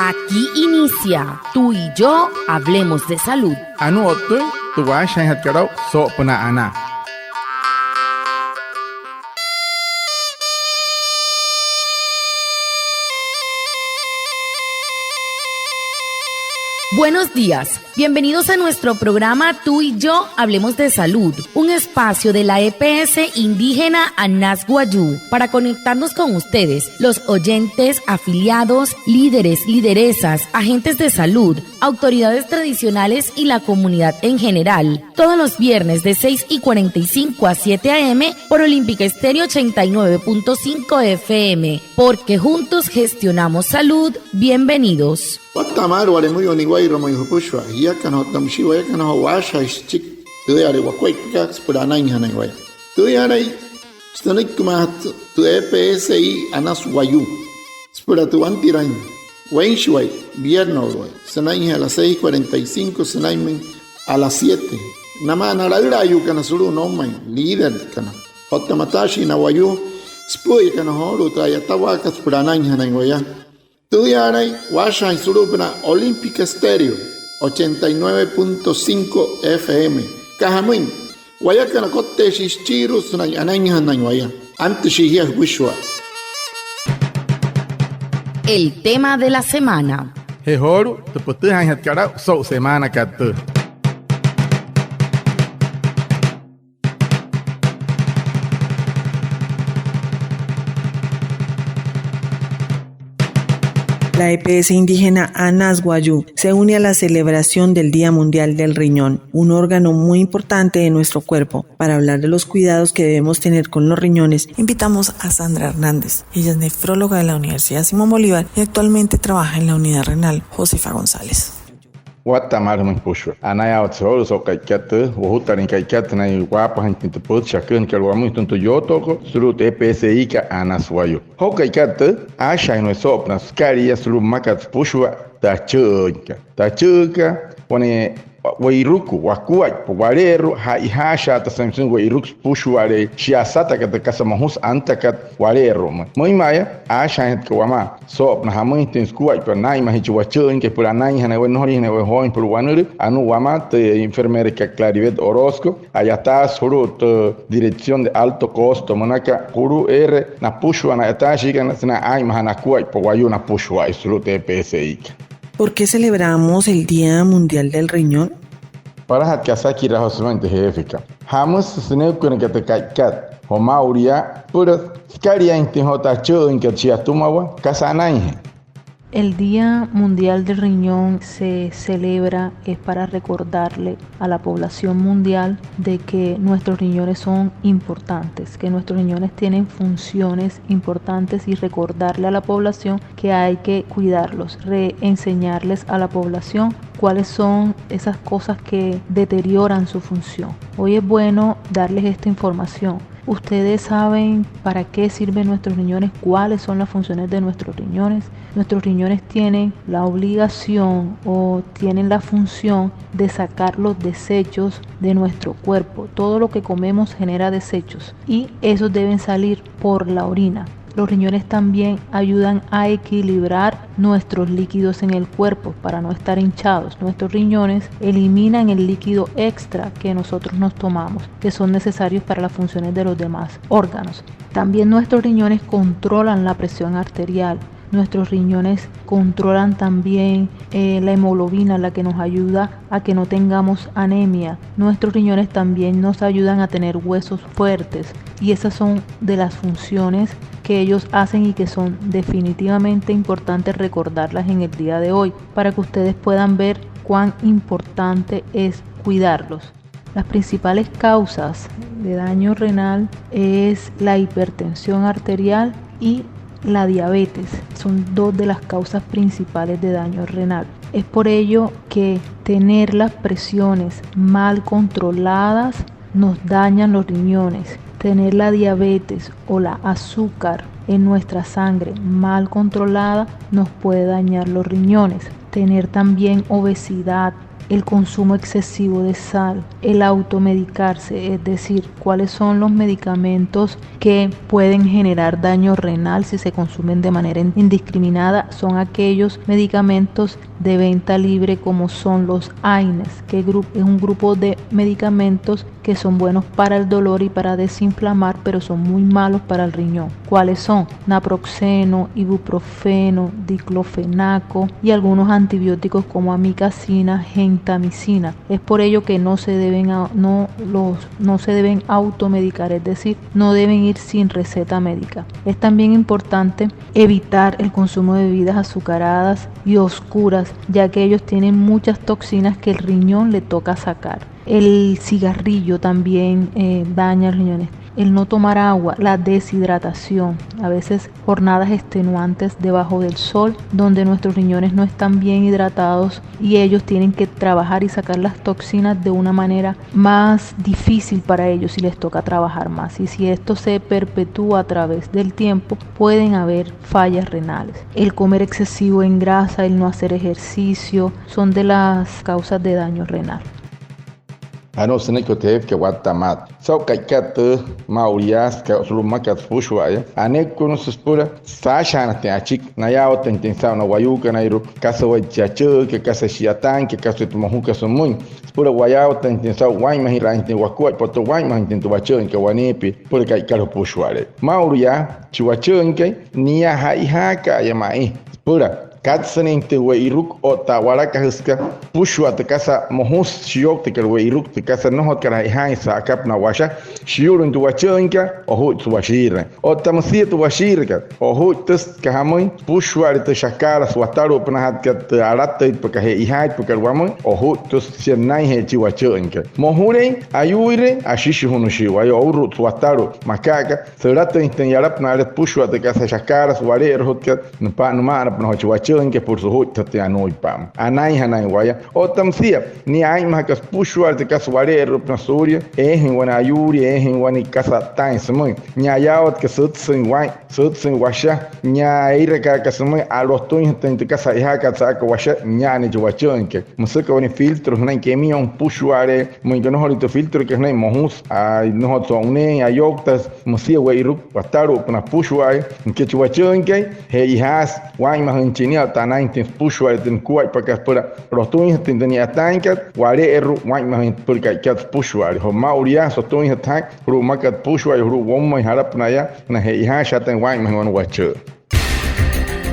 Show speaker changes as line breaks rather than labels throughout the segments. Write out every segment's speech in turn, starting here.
Aquí inicia Tú y yo hablemos de salud.
Anu otu tu wa shan hat karau so puna ana.
Buenos días, bienvenidos a nuestro programa Tú y yo hablemos de salud, un espacio de la EPS indígena Anas Guayú para conectarnos con ustedes, los oyentes, afiliados, líderes, lideresas, agentes de salud, autoridades tradicionales y la comunidad en general, todos los viernes de 6:45 a 7 a.m. por Olímpica Estéreo 89.5 FM, porque juntos gestionamos salud. Bienvenidos.
Watamar wale muy oniguay romo yupushwa ya kana tamshi wa kana washa chik tu yare wa kwek kaks pura nine hanai tu yare stanik kuma tu EPSI Anas Guayú spura tu antiran wenshway viernes sanai a las 6:45 sanai a las 7 nama naraira yu kana suru no man líder kana hotamatashi na Guayú spuy kana horu traya tawakas pura nine hanai waya. Estudiaré Washa y Surupna Olímpica Estéreo 89.5 FM. Cajamuin, Guayacana Cote Shichiru Sunay Anaña Nañuaya. Antes Shihia Wishwa.
El tema de la semana.
Hehoru tu putu han hat karau so semana katu.
La EPS indígena Anas Guayú se une a la celebración del Día Mundial del Riñón, un órgano muy importante de nuestro cuerpo. Para hablar de los cuidados que debemos tener con los riñones, invitamos a Sandra Hernández. Ella es nefróloga de la Universidad Simón Bolívar y actualmente trabaja en la unidad renal Josefa González.
Watamar mun pushu anaya otsoro so kaikat wohutarin kaikat na guapa hantin tu put chakun que lo muito tu yoto suru EPSI ka Anas Guayú ho kaikat asha no sopna skaria suru makat pushu ta chuka pone Wairuku, Wakuai, Poguarero, Haihasha, Tassamsun, Wairux, Pushuare, Shiasata, Casamahus, Antacat, Guarero. Mãe Maia, acha a gente que o ama, só na Ramãe tem escuai, para Naima, a gente watchou, que por a Naima, na Wenori, na Wenhoi, por o Anuri, a no Amate, enfermeira que é Clarivet Orozco, aí está, surut, direção de alto custo, Monaca, Puru R, na Pushua, na Etachiga, na Aima, na Kuai, Poguayu, na Pushua, surut EPSI.
¿Por qué celebramos el Día Mundial del Riñón?
Para Hatkasaki Rahosman de Jefika. Hamus Sneukun Gatakakat, Homauria, Pura, Skaria Intihota en Kachiatumawa, Kasanain.
El Día Mundial del Riñón se celebra es para recordarle a la población mundial de que nuestros riñones son importantes, que nuestros riñones tienen funciones importantes y recordarle a la población que hay que cuidarlos, reenseñarles a la población cuáles son esas cosas que deterioran su función. Hoy es bueno darles esta información. Ustedes saben para qué sirven nuestros riñones, cuáles son las funciones de nuestros riñones. Nuestros riñones tienen la obligación o tienen la función de sacar los desechos de nuestro cuerpo. Todo lo que comemos genera desechos y esos deben salir por la orina. Los riñones también ayudan a equilibrar nuestros líquidos en el cuerpo para no estar hinchados. Nuestros riñones eliminan el líquido extra que nosotros nos tomamos, que son necesarios para las funciones de los demás órganos. También nuestros riñones controlan la presión arterial. Nuestros riñones controlan también la hemoglobina, la que nos ayuda a que no tengamos anemia. Nuestros riñones también nos ayudan a tener huesos fuertes y esas son de las funciones que ellos hacen y que son definitivamente importantes recordarlas en el día de hoy para que ustedes puedan ver cuán importante es cuidarlos. Las principales causas de daño renal es la hipertensión arterial y la diabetes. Son dos de las causas principales de daño renal. Es por ello que tener las presiones mal controladas nos dañan los riñones. Tener la diabetes o la azúcar en nuestra sangre mal controlada nos puede dañar los riñones. Tener también obesidad el consumo excesivo de sal, el automedicarse, es decir, cuáles son los medicamentos que pueden generar daño renal si se consumen de manera indiscriminada. Son aquellos medicamentos de venta libre como son los AINES, que es un grupo de medicamentos que son buenos para el dolor y para desinflamar, pero son muy malos para el riñón. ¿Cuáles son? Naproxeno, ibuprofeno, diclofenaco y algunos antibióticos como amicacina, gentamicina. Es por ello que no se deben automedicar, es decir, no deben ir sin receta médica. Es también importante evitar el consumo de bebidas azucaradas y oscuras, ya que ellos tienen muchas toxinas que el riñón le toca sacar. El cigarrillo también daña los riñones. El no tomar agua, la deshidratación, a veces jornadas extenuantes debajo del sol, donde nuestros riñones no están bien hidratados y ellos tienen que trabajar y sacar las toxinas de una manera más difícil para ellos y les toca trabajar más. Y si esto se perpetúa a través del tiempo, pueden haber fallas renales. El comer excesivo en grasa, el no hacer ejercicio, son de las causas de daño renal.
Ano senai ko tef ke watamat sau kaikat maurias ke suluma ke fushwa ya anek kono suspura sa shana te achik na ya oten tensa na wayuka na iru kasa wa chache ke kasa shiatan ke kasa tumahu ke somun spura waya oten tensa wai mahi ra inte wakua poto wai mahi tentu wache ke wanepi pura kai kalo pushwale mauria chiwache ke nia hai haka ya mai spura Katsanin te weiruk o tawaraka huska pushwa te kasa mohus shiok te weiruk te kasa nohot kara hai sa kap na washa shiurun tu wachenka o hu tu washira o tamsi tu washira o hu tus kahamoy pushwa te shakara swataru pnahat ka te arate paka he hai paka wamo o hu tus sienai he ti wachenka mohure ayuire ashishi hunu shiwa yo uru swataru makaka serata inten yarap na pushwa te kasa shakara sware hot ka npa numa na pno que por su hoja te anoi pam anai hanai waya o tamsia ni ai makas pushwar te kasware rupna surya en wana ayuri en wani kasa tain smoi nya yaot ke sutsin washa nya ire ka kasmoi a los tuin te kasa iha ka sa ka washa nya ne jwachonke musaka wani filtro hanai ke mi on pushware muy que no holito filtro que hanai mohus ai no hot une ayoktas musia weiru pataru na pushware ke jwachonke he ihas wai mahanchini tanai tin pushwa tin kuai pakas pura rotuin tin tenia tankat ware eru wai mahin purkai kat pushwa ho mauria so tuin hatai ru makat pushwa ru womma harapnaya na he iha shatan wai mahin wache.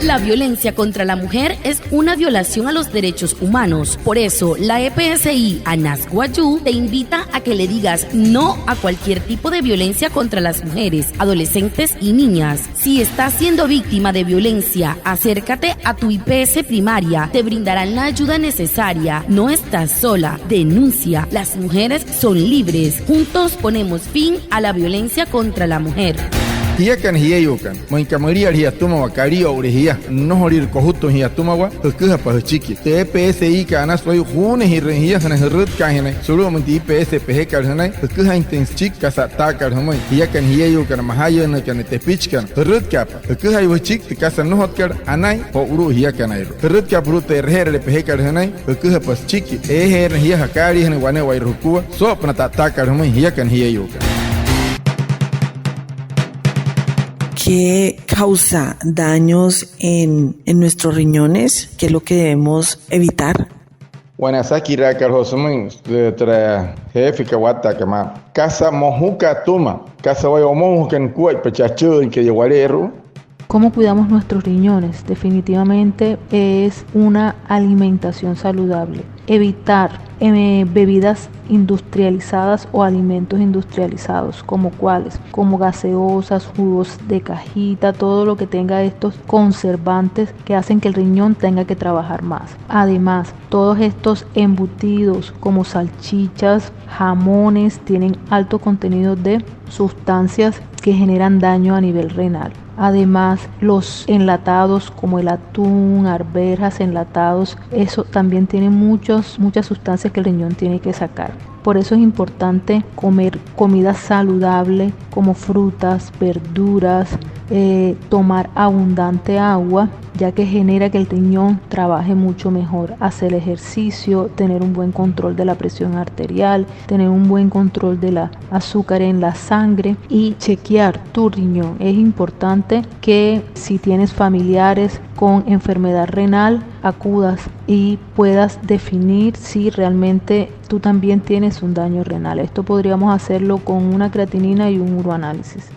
La violencia contra la mujer es una violación a los derechos humanos. Por eso, la EPSI Anasguayú te invita a que le digas no a cualquier tipo de violencia contra las mujeres, adolescentes y niñas. Si estás siendo víctima de violencia, acércate a tu IPS primaria. Te brindarán la ayuda necesaria. No estás sola. Denuncia. Las mujeres son libres. Juntos ponemos fin a la violencia contra la mujer.
Hiyakan hiyayukan moinkamaria hiyatuma wakari orehia no horir kohuto hiyatuma wa kuha pa chiki TPSI kana soy hune hirhia hana hirut kahene sulu munti PSPH kalhana kuha intens chik kasa ta kalhamai hiyakan hiyayukan mahayana kan tepichkan hirut kapa kuha yu chik kasa no hot kar anai ho uru hiyakan airu hirut kap ru te herre PH kalhana kuha pas chiki her hiya hakari hana wane wai rukua so pnata ta kalhamai hiyakan hiyayukan.
¿Qué causa daños en nuestros riñones? ¿Qué es lo que debemos evitar?
Wanasaki rakar hosumin tra jefe kawata kama kasa mohuka tuma kasa wayo mohukan kuai pachachun que yawareru.
¿Cómo cuidamos nuestros riñones? Definitivamente es una alimentación saludable. Evitar bebidas industrializadas o alimentos industrializados, como cuáles, como gaseosas, jugos de cajita, todo lo que tenga estos conservantes que hacen que el riñón tenga que trabajar más. Además, todos estos embutidos como salchichas, jamones, tienen alto contenido de sustancias que generan daño a nivel renal. Además, los enlatados como el atún, arvejas enlatados, eso también tiene muchas sustancias que el riñón tiene que sacar. Por eso es importante comer comida saludable como frutas, verduras, tomar abundante agua, ya que genera que el riñón trabaje mucho mejor, hacer ejercicio, tener un buen control de la presión arterial, tener un buen control de la azúcar en la sangre y chequear tu riñón. Es importante que si tienes familiares con enfermedad renal, acudas y puedas definir si realmente tú también tienes un daño renal. Esto podríamos hacerlo con una creatinina y un uroanálisis.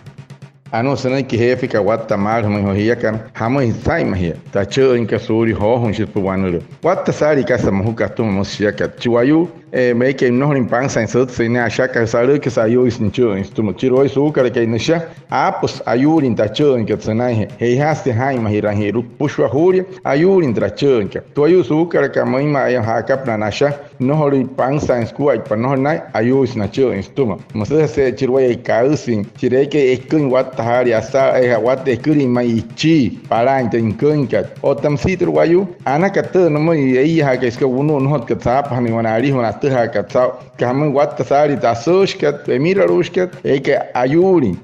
Sanay ki hefi ka watta mar mo hiya kan hamo sai mahia ta cho in ka suri ho hon shit puwanul watta sari ka sa mo ka tum mo sia ka chiwayu me ke no rin pang sai sut sai na sha ka sa ru ka sa yo is cho in tum chiro isu ka ke na sha apos ayurin ta cho in ka sanai he haste hai mahira he ru pushwa huria ayurin tra cho in ka to ayu su ka mo ma ya ha ka na sha no rin pang sai sku pa no nai ayu is na cho in tum mo se chiro ai ka usin chire ke ekun wat tahari asa wat de kuri mai chi para inkenkat o tam sitru wayu ana katte no mai ei ha ke ska uno no hot ka tap hani wanari hona te ha ka tsa kam wat tasari tasosh kat emira rushkat e ke ayuri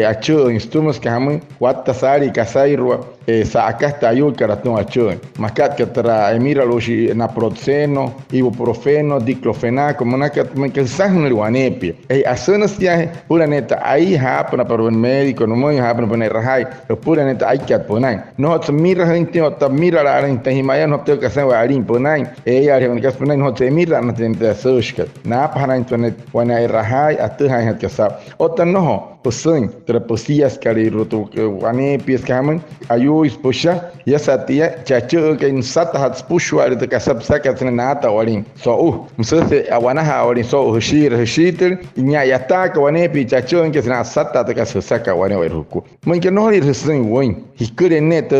acho instrumentos kam wat tasari kasairwa sa akasta ayul karatno acho makat katra emira rushi naproxeno ibuprofeno diclofenac como na kat me ke sahnu wanepi asana sia pura neta ai ha para un médico no moi ha para poner rahai pura neta ai kat ponai no hot mira gente hot mira la gente himaya no te ka sa arin ponai ya re kas ponai no te mira na te soshkat na para internet wana rahai atha ha ka sa otan no posun traposias kali rutu wane pies kamen ayu isposha ya satia chacho ke insata hat spushwa de ka sab sakat na ata walin so msese awana ha walin so hishir nya yata ka wane pi chacho ke na sata de ka saka wane ruku mun ke no ri resin woin hikure net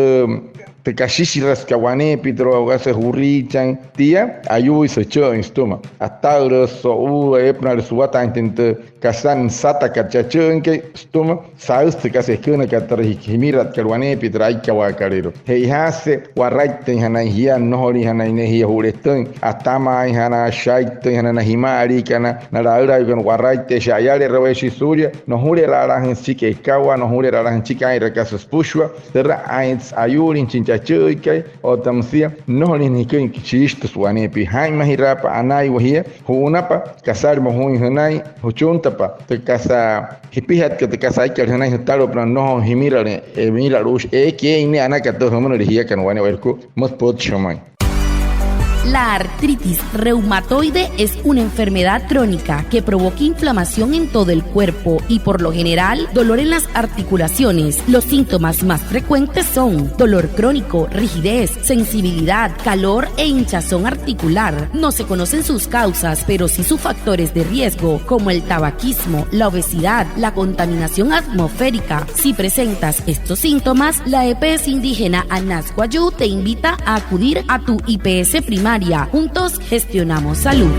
te kashishi raskawane pitro gase hurichan tia ayu isocho instuma atauro so epnar suata intente kasan sata kachacho ke stuma saust kase kuna katra himirat kalwane pitrai kawa kariro hei hase waraite hana hia nohori hana ne hia huretun atama hana shaite hana himari kana na raura con waraite shayale reweshi surya no hure raran chike kawa no hure raran chika rakasus pushwa terra ains ayurin chacho kai o tamsia no ni ken chist suane pi hai mahirapa anai wahia hunapa kasar mohun hanai huchunta pa te casa hipihat ke te casa ai ke hanai taro pra no himira mira rush ke ine anaka to homo ria kan wane werku mos pot chomai.
La artritis reumatoide es una enfermedad crónica que provoca inflamación en todo el cuerpo y por lo general dolor en las articulaciones. Los síntomas más frecuentes son dolor crónico, rigidez, sensibilidad, calor e hinchazón articular. No se conocen sus causas, pero sí sus factores de riesgo, como el tabaquismo, la obesidad, la contaminación atmosférica. Si presentas estos síntomas, la EPS indígena Anas Guayú te invita a acudir a tu IPS primaria. Juntos gestionamos salud.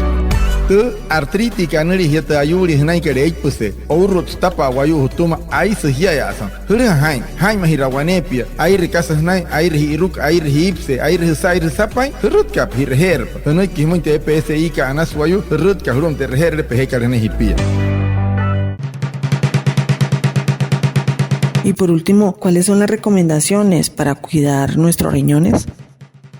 Artritis kanuri hieta ayuri hanai kare puse aurut tapa wayu hutuma ai sehia ya san hura hai mahira wanepia ai rikasa hanai ai hiruk ai hipse ai sai sapai hurut kap hirher hanai kimonte PSI ka Anas wayu hurut ka hurum te herre pe karene hipia.
Y por último, ¿cuáles son las recomendaciones para cuidar nuestros riñones?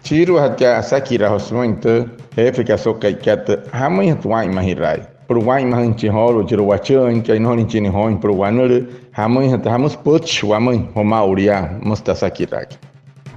Chiru hatia sakira hosmointe efika sokai kat hamai tuai mahirai pruai mahanchi holo chiru wachon kai no ni hoin pruanul hamai hamus poch wamai homauria mustasakiraki.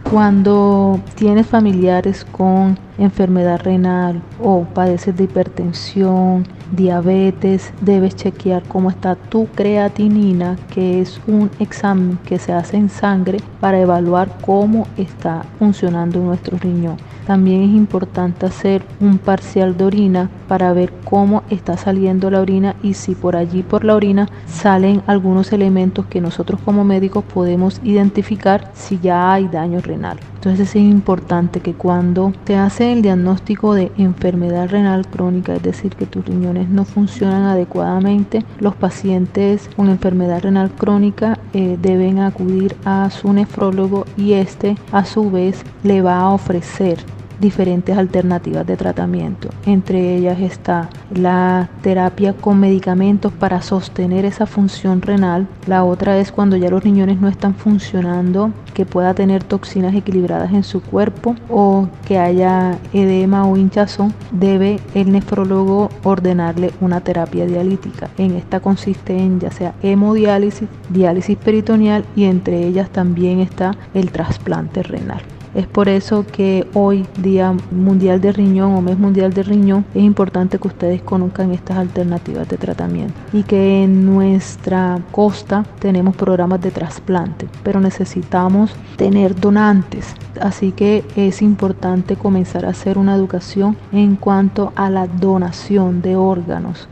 Cuando tienes familiares con enfermedad renal o padeces de hipertensión, diabetes, debes chequear cómo está tu creatinina, que es un examen que se hace en sangre para evaluar cómo está funcionando nuestro riñón. También es importante hacer un parcial de orina para ver cómo está saliendo la orina y si por allí por la orina salen algunos elementos que nosotros como médicos podemos identificar si ya hay daño renal. Entonces es importante que cuando te hace el diagnóstico de enfermedad renal crónica, es decir, que tus riñones no funcionan adecuadamente, los pacientes con enfermedad renal crónica deben acudir a su nefrólogo y este a su vez le va a ofrecer diferentes alternativas de tratamiento. Entre ellas está la terapia con medicamentos para sostener esa función renal. La otra es cuando ya los riñones no están funcionando, que pueda tener toxinas equilibradas en su cuerpo o que haya edema o hinchazón, debe el nefrólogo ordenarle una terapia dialítica. En esta consiste en ya sea hemodiálisis, diálisis peritoneal y entre ellas también está el trasplante renal. Es por eso que hoy, Día Mundial del Riñón o Mes Mundial del Riñón, es importante que ustedes conozcan estas alternativas de tratamiento y que en nuestra costa tenemos programas de trasplante, pero necesitamos tener donantes. Así que es importante comenzar a hacer una educación en cuanto a la donación de órganos.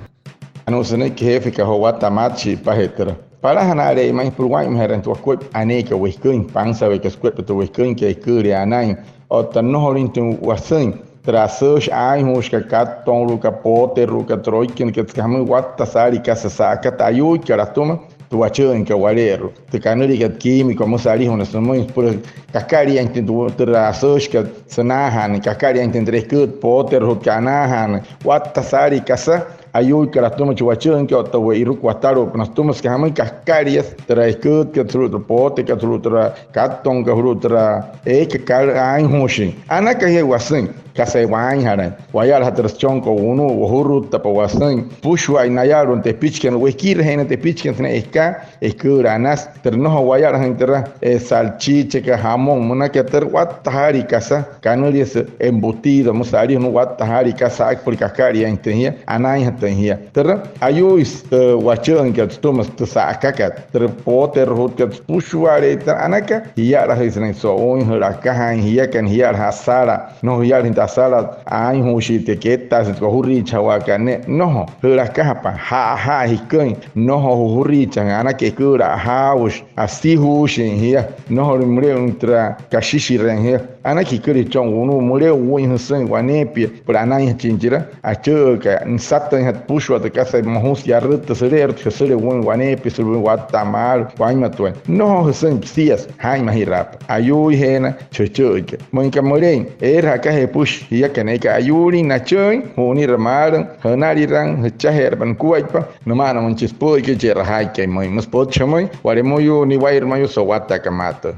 Para hanare mais por wai meran to quip aneka wiskin pansa we quip to wiskin que cure anai o tanoholin to wasin traços ai musca caton luca poter luca troikin que tkamu watta sari casa saca tayu karatuma tu achun que walero te canuri que químico mosari una somos por cascari entendo traços que sanahan cascari entendre que poter hukanahan watta sari casa ayuy karatuma chuachun que otawe iru kwataro nastumas que hamai cascarias traikut que trutra pote que trutra katon que trutra que kal ai hoshin anaka he wasin kasai wain haran wayar hatras chonko uno uhurut tapa wasin pushwa inayaron te pichken wekir hene te pichken tne eskuranas terno wayar hentera salchiche que jamón una que ter watahari casa canuries embutido musari no watahari casa por cascaria entenia anai tenhia ter ayuis wachun que tumas tu sakakat ter poter hot que pushware anaka hiara hisnen so on huraka hiya kan hiar hasara no hiar sala ai hoshi te ketas ko hurri chawakane no huraka pa ha hikan no hurri changana que cura haus asi hushin hiya no mure untra kashishi ren hiya ana ki kuri chong uno mure win hsen wanepi por anai chinjira a chuka satan hat pushwa de casa mohus ya rut serer que sele win wanepi sul watamal waimatu no hsen sias hai mahirap ayu hena chuchuke monka moren era ka he push hiya kaneka ayuri na choy honi ramaran hanari ran chaher ban kuaipa no mana monchis poi que jera hai que moi mas pot chamoi ware moyo ni wair mayo so wata kamata.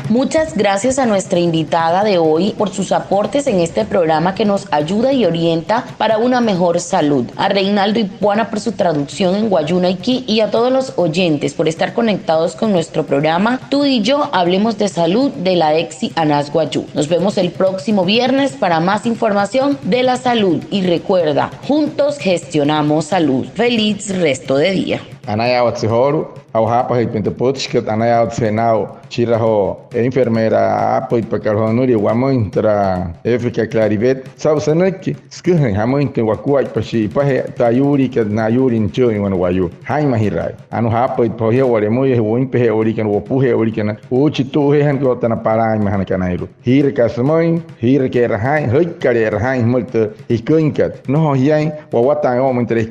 Muchas gracias a nuestra invitada de hoy por sus aportes en este programa que nos ayuda y orienta para una mejor salud. A Reinaldo Ipuana por su traducción en Guayunaiki y a todos los oyentes por estar conectados con nuestro programa Tú y Yo Hablemos de Salud de la EXI Anas Guayú. Nos vemos el próximo viernes para más información de la salud y recuerda, juntos gestionamos salud. Feliz resto de día.
Anaya Watsihoru, Auhapa Hipintoputskat, Anaya Watsenao, Chiraho, enfermera, Apo Ipacarhonuri, Wamointra, Efrica Clarivet, Sausanaki, Skuhen, Hamointe Wakuai Pashi, Pahe, Tayuri, Nayuri, in Chewing on Wayu, Haima Hirai, Anuhapa, Pohe, Waremoy, Wimpe, Orican, Wapuhe, Orican, Uchitu, Hankotana Parai, Mahanakanairu. Here Casamoin, here Kerhain, Hikari, Hain, Multa, Hikunkat, no Yang, Wawata, Omentre,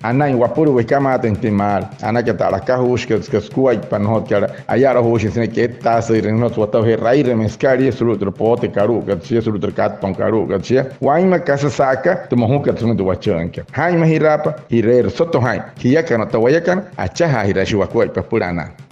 Anai, Wapuru, Kamata, mal ana que ta la cajush que skuai panhot que ayara hosh sine que ta se no to he raire mescari sur outro pote caru que se sur outro cat pon caru que se waima casa saca to mohu que tu do wachanka hai mahirapa hirer soto hai hiya kana to wayakan acha hira shwa koi pa purana.